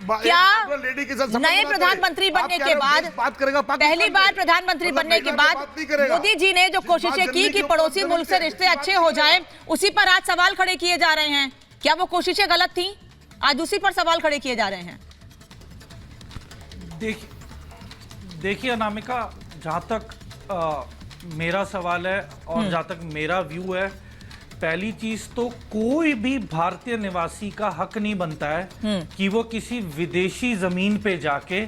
क्या नए प्रधानमंत्री बनने के बाद पहली बार प्रधानमंत्री बनने के बाद मोदी जी ने जो कोशिशें की कि पड़ोसी मुल्क से रिश्ते अच्छे हो जाएं, उसी पर आज सवाल खड़े किए जा रहे हैं? क्या वो कोशिशें गलत थी? आज उसी पर सवाल खड़े किए जा रहे हैं। देखिए अनामिका, जहां तक मेरा सवाल है और जहां तक मेरा व्यू है, पहली चीज तो कोई भी भारतीय निवासी का हक नहीं बनता है कि वो किसी विदेशी जमीन पे जाके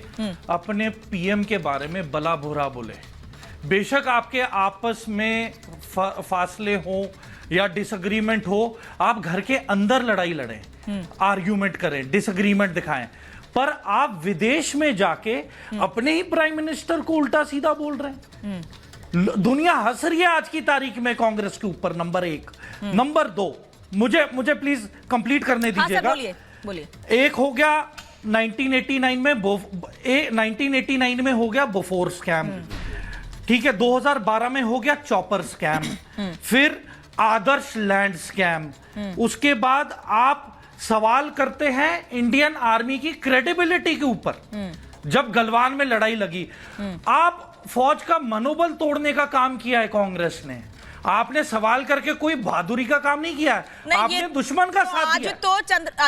अपने पीएम के बारे में भला बुरा बोले। बेशक आपके आपस में फासले हो या डिसएग्रीमेंट हो, आप घर के अंदर लड़ाई लड़ें, आर्ग्यूमेंट करें, डिसएग्रीमेंट दिखाएं, पर आप विदेश में जाके अपने ही प्राइम मिनिस्टर को उल्टा सीधा बोल रहे हैं। दुनिया हंस रही है आज की तारीख में कांग्रेस के ऊपर, नंबर 1। नंबर 2, मुझे प्लीज कंप्लीट करने दीजिएगा। बोलिए। एक हो गया 1989 में हो गया बोफोर स्कैम, ठीक है। 2012 में हो गया चॉपर स्कैम, फिर आदर्श लैंड स्कैम। उसके बाद आप सवाल करते हैं इंडियन आर्मी की क्रेडिबिलिटी के ऊपर। जब गलवान में लड़ाई लगी, आप फौज का मनोबल तोड़ने का काम किया है कांग्रेस ने। आपने सवाल करके कोई बहादुरी का काम नहीं किया है, आपने दुश्मन का साथ दिया।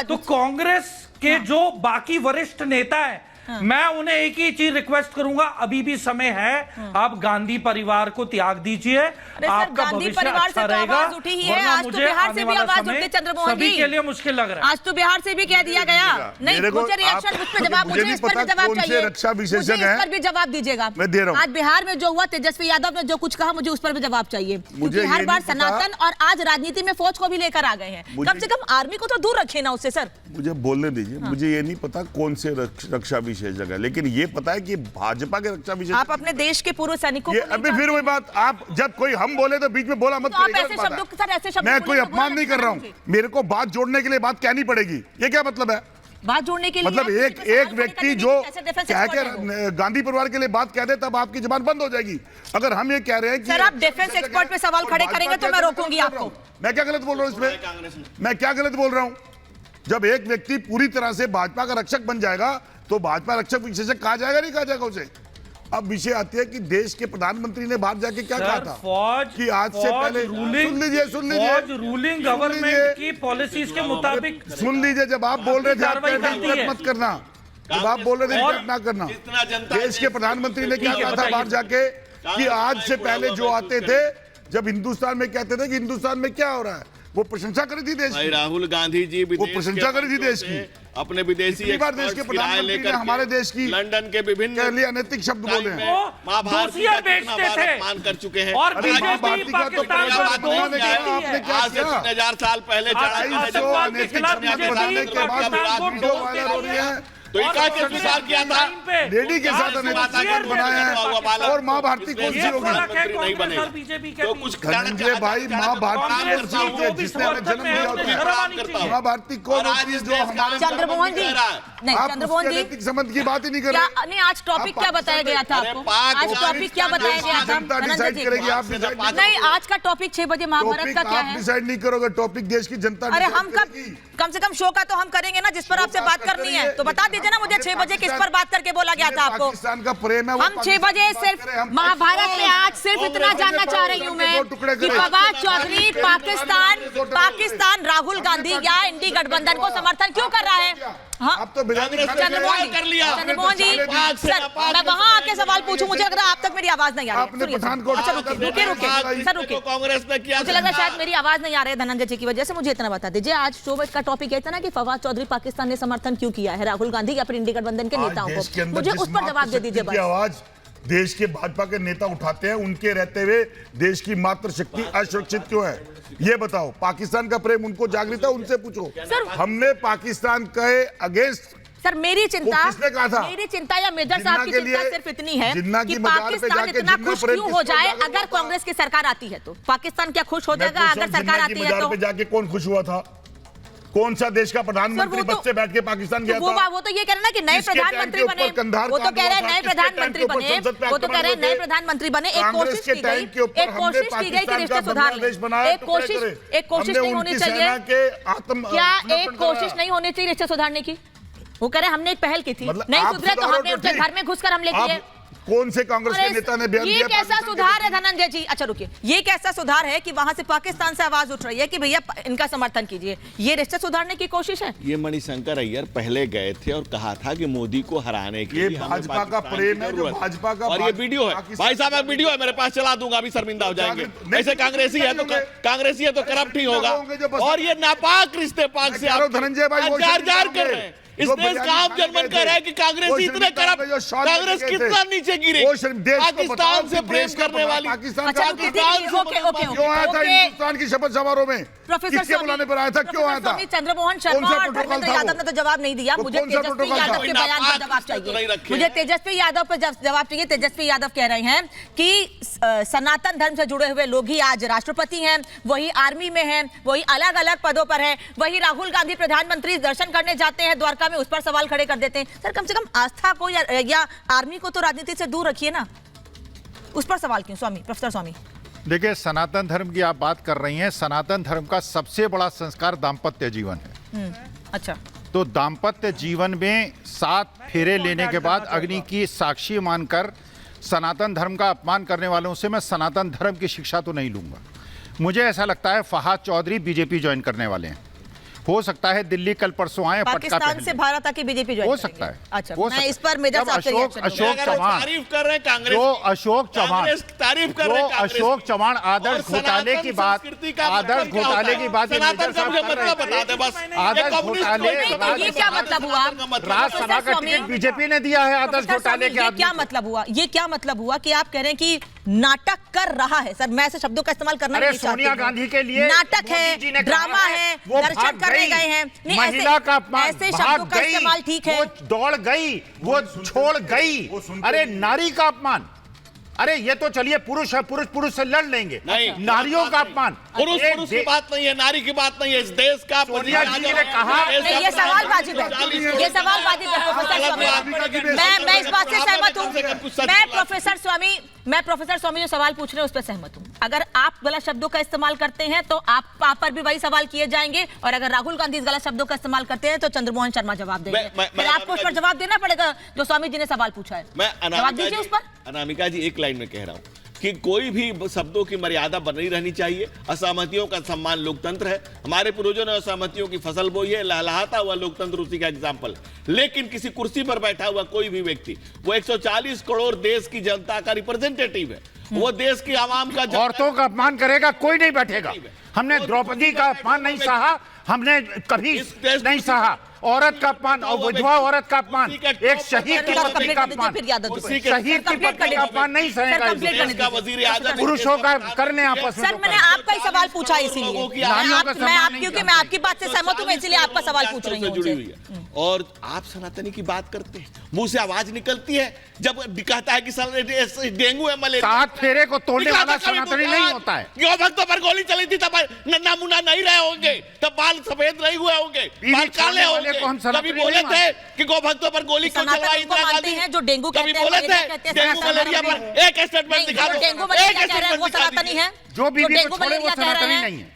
तो कांग्रेस के जो बाकी वरिष्ठ नेता हैं, मैं उन्हें एक ही चीज रिक्वेस्ट करूंगा, अभी भी समय है, आप गांधी परिवार को त्याग दीजिए, आपका भविष्य अच्छा रहेगा। आज तो बिहार से भी आवाज उठी, चंद्रमोहन सभी के लिए मुश्किल लग रहा है। आज तो बिहार से भी कह दिया गया। नहीं, मुझे रिएक्शन, उस पर जवाब, मुझे इस पर भी जवाब चाहिए, रक्षा विशेषज्ञ इस पर भी जवाब दीजिएगा। मैं दे रहा हूं। आज बिहार में जो हुआ, तेजस्वी यादव ने जो कुछ कहा, मुझे उस पर भी जवाब चाहिए, क्योंकि हर बार सनातन और आज राजनीति में फौज को भी लेकर आ गए हैं। कम से कम आर्मी को तो दूर रखे ना उससे। सर मुझे बोलने दीजिए, मुझे ये नहीं पता कौन से रक्षा विशेषज्ञ है, लेकिन ये पता है कि भाजपा के रक्षा विशेषज्ञ, आप अपने देश के पूर्व सैनिकों को अभी फिर वही बात, आप जब कोई हम बोले तो बीच में बोला मत करिएगा। मैं कोई अपमान नहीं कर रहा हूं, मेरे को बात जोड़ने के लिए बात कहनी पड़ेगी। ये क्या मतलब है बात जोड़ने के लिए? मतलब एक व्यक्ति जो कहकर गांधी परिवार के लिए बात कह दे, तब आपकी जुबान बंद हो जाएगी। अगर हम ये कह रहे हैं कि सर आप डिफेंस एक्सपर्ट पे सवाल खड़े करेंगे तो मैं रोकूंगी आपको। मैं क्या गलत बोल रहा हूं इसमें? मैं क्या गलत बोल रहा हूं? जब एक व्यक्ति पूरी तरह से भाजपा का रक्षक बन जाएगा तो भाजपा रक्षक विशेषज्ञ कहा जाएगा, नहीं कहा जाएगा उसे? अब विषय आती है कि देश के प्रधानमंत्री ने बाहर जाके क्या कहा था फौज कि आज से पहले सुन लीजिए रूलिंग गवर्नमेंट की पॉलिसीज के मुताबिक सुन लीजिए। जब आप बोल रहे थे मत करना, जब आप बोल रहे थे ना करना, देश के प्रधानमंत्री ने क्या कहा था बाहर जाके कि आज से पहले जो आते थे, जब हिंदुस्तान में कहते थे कि हिंदुस्तान में क्या हो रहा है, वो प्रशंसा करी थी देश की। राहुल गांधी जी वो प्रशंसा करी थी देश की, अपने विदेशी देश के प्रधानमंत्री ने हमारे देश की लंदन के विभिन्न लिए अनैतिक शब्द बोले हैं। दोषियां बेचते थे, मान कर चुके हैं। और बीजेपी पाकिस्तान को आपने क्या किया? आज से 3000 साल पहले अनैतिक शब्द बोलने के बाद वीडियो वायरल हो रही है। तो इनका क्या विचार किया था? लेडी के साथ अनैतिक बनाया है, और माँ भारती कौन सी होगी? नहीं बने तो कुछ धनंजय भाई, माँ भारती कौन सी होगी जिसने हमें जन्म दिया होता है? माँ भारती कौन होती है जो हमारे? चंद्रमोहन जी, नहीं चंद्रमोहन जी, अनैतिक संबंध की बात ही नहीं कर रहे। नहीं, आज टॉपिक क्या बताया गया था आपको? आज टॉपिक क्या बताया गया था? डिसाइड करेगी, आप डिसाइड नहीं, आज का टॉपिक 6 बजे महाभारत का क्या है? आप डिसाइड नहीं करोगे, टॉपिक देश की जनता। अरे हम कम से कम शो का तो हम करेंगे ना, जिस पर आपसे बात करनी है तो बता दीजिए ना मुझे 6 बजे किस पर बात करके बोला गया था आपको? पाकिस्तान का प्रेम है। हम 6 बजे सिर्फ महाभारत में आज सिर्फ इतना जानना चाह रही हूँ मैं कि फवाद चौधरी पाकिस्तान राहुल गांधी या इंडी गठबंधन को समर्थन क्यों कर रहा है? हाँ, अब तो चंद्रमोहन जी, सर मैं वहाँ आके सवाल पूछूं, मुझे अगर आप तक मेरी आवाज नहीं आ रही है। अच्छा रुकिए, कांग्रेस में किया, मुझे लग रहा है शायद मेरी आवाज नहीं आ रही है धनंजय जी की वजह से। मुझे इतना बता दीजिए, आज शो का टॉपिक ये था ना कि फवाद चौधरी पाकिस्तान ने समर्थन क्यों किया है राहुल गांधी या फिर इंडी गठबंधन के नेताओं को? मुझे उस पर जवाब दे दीजिए। आवाज देश के भाजपा के नेता उठाते हैं, उनके रहते हुए देश की मातृशक्ति असुरक्षित क्यों है? ये बताओ। पाकिस्तान का प्रेम उनको जागृत है, उनसे पूछो। हमने पाकिस्तान के अगेंस्ट सर मेरी चिंता, किसने कहा था? मेरी चिंता या मेजर साहब की चिंता सिर्फ इतनी है कि पाकिस्तान इतना खुश क्यों हो जाए अगर कांग्रेस की सरकार आती है तो? पाकिस्तान क्या खुश हो जाएगा अगर सरकार आती है तो? जाके कौन खुश हुआ था? कौन सा देश का प्रधानमंत्री बस से बैठ के पाकिस्तान गया था? वो तो ये कह रहे हैं कि नए प्रधानमंत्री बने, वो तो कह रहे हैं नए प्रधानमंत्री बने, वो तो कह रहे हैं नए प्रधानमंत्री बने। एक कोशिश की गई कि रिश्ते सुधार लें, एक कोशिश नहीं होनी चाहिए क्या? एक कोशिश नहीं होनी चाहिए रिश्ते सुधारने की? वो कह रहे हमने एक पहल की थी, मतलब नहीं आप सुधरे तो सुधारो हमने तो उनके ठीक। घर में घुसकर हमले आप किए। कौन से कांग्रेस के नेता ने बयान ये दिया कैसा पाकिस्तान के सुधार है प्रति? धनंजय जी? अच्छा रुकिए, ये कैसा सुधार है कि वहां से पाकिस्तान से आवाज उठ रही है कि भैया इनका समर्थन कीजिए? ये रिश्ते सुधारने की कोशिश है? ये मणिशंकर अय्यर पहले गए थे और कहा था कि मोदी को हराने के ये लिए हमें भाजपा का पाकिस्तान प्रेम की है, जो जरूरत भाजपा का और ये वीडियो है भाई साहब, एक वीडियो है मेरे पास, चला दूंगा, अभी शर्मिंदा हो जाएंगे। नहीं, ऐसे कांग्रेसी है तो कांग्रेसी है तो करप्ट ही होगा। और ये नापाक रिश्ते पाक से आप धनंजय भाई वो जार जार कर रहे हैं। इस देश का आम जनमन कह रहा है कि कांग्रेस इतने करप्ट, कांग्रेस कितना नीचे गिरे, पाकिस्तान से प्रेम करने वाली, पाकिस्तान अच्छा, का क्यों आया था हिंदुस्तान की शपथ समारोह में? प्रोफेसर किसके बुलाने पर आया था? क्यों आया था? चंद्रमोहन शर्मा और धर्मेंद्र यादव ने तो जवाब नहीं दिया। मुझे कौन सा तेजस्वी प्रोटोकॉल यादव था? के बयान पर जवाब चाहिए। मुझे तेजस्वी यादव पर जवाब चाहिए। तेजस्वी यादव कह रहे हैं कि सनातन धर्म से जुड़े हुए लोग ही आज राष्ट्रपति हैं, वही आर्मी में हैं, वही अलग अलग पदों पर हैं, वही राहुल गांधी प्रधानमंत्री दर्शन करने जाते हैं द्वारका में, उस पर सवाल खड़े कर देते हैं। सर कम से कम आस्था को या आर्मी को तो राजनीति से दूर रखिए ना, उस पर सवाल क्यों? स्वामी, प्रोफेसर स्वामी। देखिए, सनातन धर्म की आप बात कर रही हैं। सनातन धर्म का सबसे बड़ा संस्कार दाम्पत्य जीवन है। अच्छा, तो दाम्पत्य जीवन में 7 फेरे लेने के बाद अग्नि की साक्षी मानकर सनातन धर्म का अपमान करने वालों से मैं सनातन धर्म की शिक्षा तो नहीं लूंगा। मुझे ऐसा लगता है फहाद चौधरी बीजेपी ज्वाइन करने वाले हैं। हो सकता है दिल्ली कल परसों आए, पटका पाकिस्तान से भारत आके बीजेपी ज्वाइन हो करेंगे। सकता है। अच्छा, हो मैं सकता इस पर मेजर जब साहब से रिएक्शन अशोक लूंगा। चौहान तारीफ कर रहे हैं कांग्रेस, जो अशोक चौहान कांग्रेस तारीफ कर रहे हैं कांग्रेस अशोक की। चौहान आदर्श और घोटाले की बात, संस्कृति का आदर्श मतलब क्या घोटाले होता की है? बात ये सनातन मेजर का साहब मुझे कर मतलब रहे बता थे। दे बस। आदर्श ये कम्युनिस्ट घोटाले नहीं, तो ये क्या मतलब हुआ? राज्यसभा का टिकट बीजेपी ने दिया है आदर्श प्रोफेसर घोटाले स्वामी, के ये आदमी क्या को। मतलब हुआ? ये क्या मतलब हुआ कि आप कह रहे हैं कि नाटक कर रहा है? सर मैं ऐसे शब्दों का इस्तेमाल करना अरे नहीं चाहती सोनिया हूं। गांधी के लिए नाटक मोदी जी ने है, कहा ड्रामा है, वो दर्शन भाग करने गई, गए हैं। नहीं, महिला का अपमान, ऐसे भाग शब्दों का गई, इस्तेमाल ठीक है। वो दौड़ गई, वो छोड़ गई। अरे नारी का अपमान, अरे ये तो चलिए पुरुष है, पुरुष से लड़ लेंगे। नहीं, नारियों का अपमान, पुरुष एक पुरुष की बात नहीं है, नारी की बात नहीं है। इस देश का सोनिया जी ने कहा- नहीं, ये सवाल वाजिब है, ये सवाल वाजिब है प्रोफेसर स्वामी। मैं इस बात से सहमत हूँ। मैं प्रोफेसर स्वामी जो सवाल पूछ रहे हैं उस पर सहमत हूँ। अगर आप गलत शब्दों का इस्तेमाल करते हैं तो आप पर भी वही सवाल किए जाएंगे, और अगर राहुल गांधी इस गलत शब्दों का इस्तेमाल करते हैं तो चंद्रमोहन शर्मा जवाब देंगे। फिर आपको उस पर जवाब देना पड़ेगा जो स्वामी जी ने सवाल पूछा है। मैं जवाब दीजिए उस पर। अनामिका जी एक लाइन में कह रहा हूं कि कोई भी शब्दों की मर्यादा बनी रहनी चाहिए। असहमतियों का सम्मान लोकतंत्र है। हमारे पूर्वजों ने असहमतियों की फसल बोई है, लहलहाता हुआ लोकतंत्र उसी का एग्जाम्पल। लेकिन किसी कुर्सी पर बैठा हुआ कोई भी व्यक्ति, वो 140 करोड़ देश की जनता का रिप्रेजेंटेटिव है, वो देश की आवाम का औरतों का अपमान करेगा कोई नहीं बैठेगा। हमने द्रौपदी का अपमान नहीं सहा, हमने कभी नहीं सहा। औरत का अपमान और विधवा औरत का अपमान, एक शहीद की पत्नी का अपमान, शहीद की पत्नी का अपमान नहीं सहेगा। पुरुषों का करने आपस में। सर मैंने आपका ही सवाल पूछा इसीलिए, क्योंकि मैं आपकी बात से सहमत हूँ, इसीलिए आपका सवाल पूछ रही हूँ। और आप सनातनी की बात करते हैं, मुंह से आवाज निकलती है जब कहता है कि डेंगू है, मलेरिया। 7 फेरे को तोड़ने वाला सनातनी नहीं होता है। गौ भक्तों पर गोली चली थी तब नन्ना मुन्ना नहीं रहे होंगे, तब बाल सफेद नहीं हुए होंगे, बाल काले होंगे। कभी बोले थे कि गौ भक्तों पर गोली क्यों चलवाई इंदिरा गांधी? जो डेंगू कभी बोले थे डेंगू मलेरिया पर एक स्टेटमेंट दिखा दो। डेंगू मलेरिया कह रहे हैं वो सनातनी है। जो बीवी को छोड़े वो सनातनी नहीं है।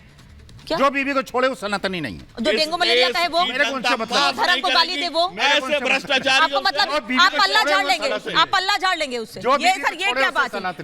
क्या? जो बीवी को छोड़े वो सनातनी नहीं है। जो डेंगू मलेरिया का है वो मेरे को उनसे मतलब धर्म को गाली दे वो ऐसे भ्रष्टाचार आपको मतलब आप पल्ला झाड़ लेंगे, आप पल्ला झाड़ लेंगे उससे। ये सर ये क्या बात है?